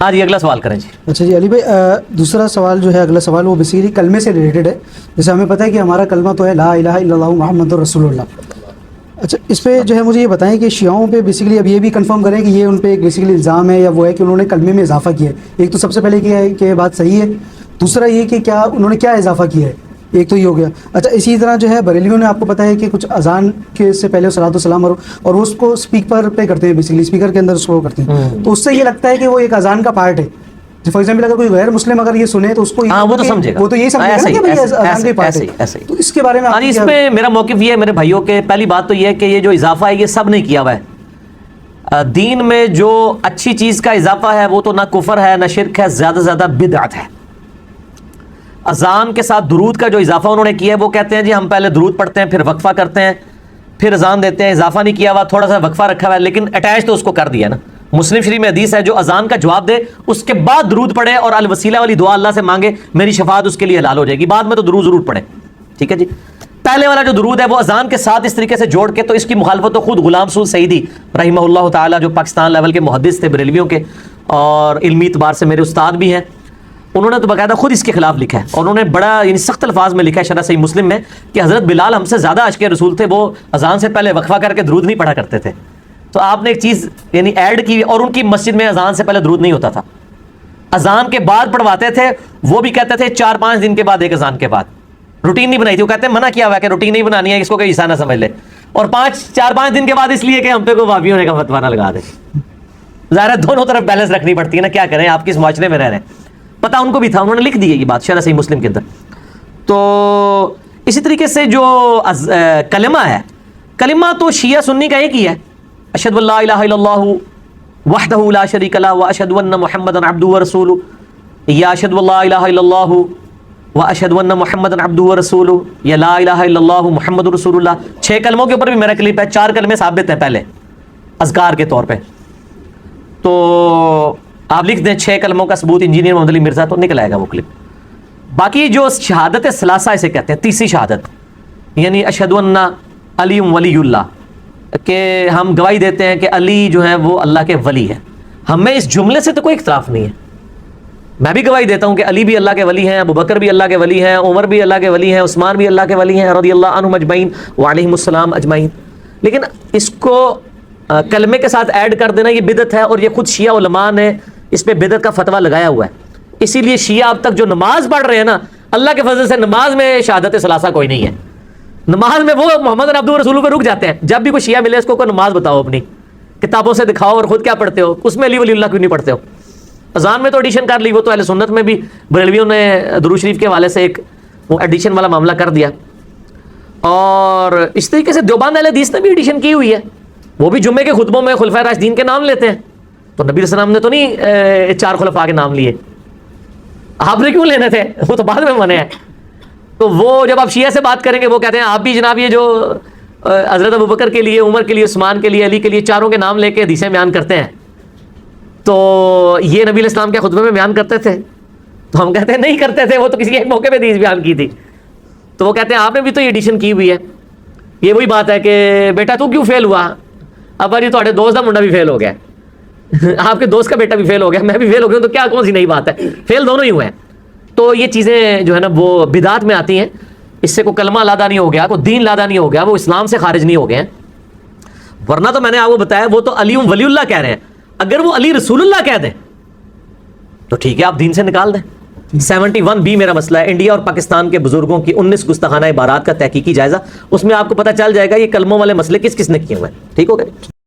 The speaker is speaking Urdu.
ہاں جی اگلا سوال کریں جی. اچھا جی علی بھائی، دوسرا سوال جو ہے، اگلا سوال وہ بیسیکلی کلمے سے ریلیٹڈ ہے. جیسے ہمیں پتہ ہے کہ ہمارا کلمہ تو ہے لا الہ الا اللہ محمد رسول اللہ. اچھا اس پہ جو ہے مجھے یہ بتائیں کہ شیعوں پہ بیسیکلی اب یہ بھی کنفرم کریں کہ یہ ان پہ ایک بیسیکلی الزام ہے یا وہ ہے کہ انہوں نے کلمے میں اضافہ کیا ہے. ایک تو سب سے پہلے کیا ہے کہ یہ بات صحیح ہے، دوسرا یہ کہ کیا انہوں نے کیا اضافہ کیا ہے، ایک تو یہ ہو گیا. اچھا اسی طرح جو ہے بریلیوں نے آپ کو پتہ ہے کہ کچھ اذان کے سے پہلے صلاۃ والسلام اور وہ اس کو اسپیکر پہ کرتے ہیں، بیسیکلی اسپیکر کے اندر اس کو کرتے ہیں، تو اس سے یہ لگتا ہے کہ وہ ایک اذان کا پارٹ ہے. فار ایگزامپل اگر کوئی غیر مسلم اگر یہ سنے تو اس کو وہ تو سمجھے گا، وہ تو یہی سمجھے گا کہ بھائی اذان کا پارٹ ہے. تو اس کے بارے میں اس میں میرا موقف یہ ہے میرے بھائیوں کے، پہلی بات تو یہ ہے کہ یہ جو اضافہ ہے یہ سب نہیں کیا ہوا ہے. دین میں جو اچھی چیز کا اضافہ ہے وہ تو نہ کفر ہے نہ شرک ہے، زیادہ سے زیادہ بدعت ہے. اذان کے ساتھ درود کا جو اضافہ انہوں نے کیا ہے وہ کہتے ہیں جی ہم پہلے درود پڑھتے ہیں پھر وقفہ کرتے ہیں پھر اذان دیتے ہیں. اضافہ نہیں کیا ہوا، تھوڑا سا وقفہ رکھا ہوا ہے لیکن اٹیچ تو اس کو کر دیا نا. مسلم شریف میں حدیث ہے جو اذان کا جواب دے اس کے بعد درود پڑھے اور الوسیلہ والی دعا اللہ سے مانگے، میری شفاعت اس کے لیے حلال ہو جائے گی. بعد میں تو درود ضرور پڑھے، ٹھیک ہے جی. پہلے والا جو درود ہے وہ اذان کے ساتھ اس طریقے سے جوڑ کے، تو اس کی مخالفت تو خود غلام سعود سعیدی رحمہ اللہ تعالی جو پاکستان لیول کے محدث تھے بریلویوں کے اور علمی اعتبار سے میرے استاد بھی ہیں، انہوں نے تو باقاعدہ خود اس کے خلاف لکھا ہے اور انہوں نے بڑا یعنی سخت الفاظ میں لکھا ہے شرح صحیح مسلم میں کہ حضرت بلال ہم سے زیادہ عاشق رسول تھے، وہ اذان سے پہلے وقفہ کر کے درود نہیں پڑھا کرتے تھے. تو آپ نے ایک چیز یعنی ایڈ کی، اور ان کی مسجد میں اذان سے پہلے درود نہیں ہوتا تھا، اذان کے بعد پڑھواتے تھے. وہ بھی کہتے تھے 4-5 دن کے بعد ایک اذان کے بعد، روٹین نہیں بنائی تھی. وہ کہتے ہیں منع کیا ہوا ہے کہ روٹین نہیں بنانی ہے، اس کو کوئی عیسیٰ نہ سمجھ لے. اور 4-5 دن کے بعد اس لیے کہ ہم پہ کوئی وہابی ہونے کا فتویٰ نہ لگا دے. ظاہر ہے دونوں طرف بیلنس رکھنی پڑتی ہے نا، کیا کریں آپ کس معاشرے میں رہ رہے ہیں. پتہ ان کو بھی تھا، انہوں نے لکھ دی ہے یہ بات شرح صحیح مسلم کے اندر. تو اسی طریقے سے جو کلمہ ہے، کلمہ تو شیعہ سنی کا ایک ہی ہے، اشہد ان لا الہ الا اللہ وحدہ لا شریک لہ واشہد ان محمدا عبدہ ورسولہ، یا اشہد ان لا الہ الا اللہ واشہد ان محمدا عبدہ ورسولہ، یا لا الہ الا اللہ محمد رسول اللہ. 6 کلموں کے اوپر بھی میرا کلپ ہے، 4 کلمے ثابت ہیں پہلے اذکار کے طور پہ. تو آپ لکھ دیں 6 کلموں کا ثبوت انجینئر محمد علی مرزا، تو نکل آئے گا وہ کلپ. باقی جو شہادت ثلاثہ اسے کہتے ہیں، تیسری شہادت، یعنی اشہد ان علی ولی اللہ، کہ ہم گواہی دیتے ہیں کہ علی جو ہے وہ اللہ کے ولی ہے. ہمیں اس جملے سے تو کوئی اختلاف نہیں ہے. میں بھی گواہی دیتا ہوں کہ علی بھی اللہ کے ولی ہیں، ابوبکر بھی اللہ کے ولی ہیں، عمر بھی اللہ کے ولی ہیں، عثمان بھی اللہ کے ولی ہیں رضی اللہ عنہم اجمعین وعلیہم السلام اجمعین. لیکن اس کو کلمے کے ساتھ ایڈ کر دینا یہ بدعت ہے، اور یہ خود شیعہ علماء نے اس پہ بدعت کا فتویٰ لگایا ہوا ہے. اسی لیے شیعہ اب تک جو نماز پڑھ رہے ہیں نا، اللہ کے فضل سے نماز میں شہادت ثلاثہ کوئی نہیں ہے. نماز میں وہ محمد عبدہ رسول پہ رک جاتے ہیں. جب بھی کوئی شیعہ ملے اس کو کوئی نماز بتاؤ اپنی کتابوں سے دکھاؤ اور خود کیا پڑھتے ہو، اس میں علی ولی اللہ کیوں نہیں پڑھتے ہو. اذان میں تو ایڈیشن کر لی، وہ تو اہل سنت میں بھی بریلویوں نے درود شریف کے حوالے سے ایک وہ ایڈیشن والا معاملہ کر دیا. اور اس طریقے سے دیوبند اہل حدیث نے بھی ایڈیشن کی ہوئی ہے، وہ بھی جمعے کے خطبوں میں خلفائے راشدین کے نام لیتے ہیں. تو نبی علیہ السلام نے تو نہیں 4 خلفاء کے نام لیے، آپ نے کیوں لینے تھے، وہ تو بعد میں منع ہے. تو وہ جب آپ شیعہ سے بات کریں گے وہ کہتے ہیں آپ بھی جناب یہ جو حضرت ابوبکر کے لیے، عمر کے لیے، عثمان کے لیے، علی کے لیے، چاروں کے نام لے کے حدیثیں بیان کرتے ہیں، تو یہ نبی علیہ السلام کے خطبے میں بیان کرتے تھے؟ تو ہم کہتے ہیں نہیں کرتے تھے، وہ تو کسی ایک موقع پہ حدیث بیان کی تھی. تو وہ کہتے ہیں آپ نے بھی تو یہ ایڈیشن کی ہوئی ہے. یہ وہی بات ہے کہ بیٹا تو کیوں فیل ہوا، اب ارے تھوڑے دوست کا منڈا بھی فیل ہو گیا، آپ کے دوست کا بیٹا بھی فیل ہو گیا، میں بھی فیل ہو گیا، تو کیا کون سی نئی بات ہے، فیل دونوں ہی ہوئے ہیں. تو یہ چیزیں جو ہے نا وہ بدعات میں آتی ہیں. اس سے کوئی کلمہ لادا نہیں ہو گیا، کوئی دین لادا نہیں ہو گیا، وہ اسلام سے خارج نہیں ہو گئے ہیں. ورنہ تو میں نے آپ کو بتایا وہ تو علی ولی اللہ کہہ رہے ہیں، اگر وہ علی رسول اللہ کہہ دیں تو ٹھیک ہے آپ دین سے نکال دیں. 71B میرا مسئلہ ہے، انڈیا اور پاکستان کے بزرگوں کی 19 گستاخانہ عبارات کا تحقیقی جائزہ، اس میں آپ کو پتہ چل جائے گا یہ کلموں والے مسئلے کس کس نے کیے ہوئے ہیں. ٹھیک ہو گئے.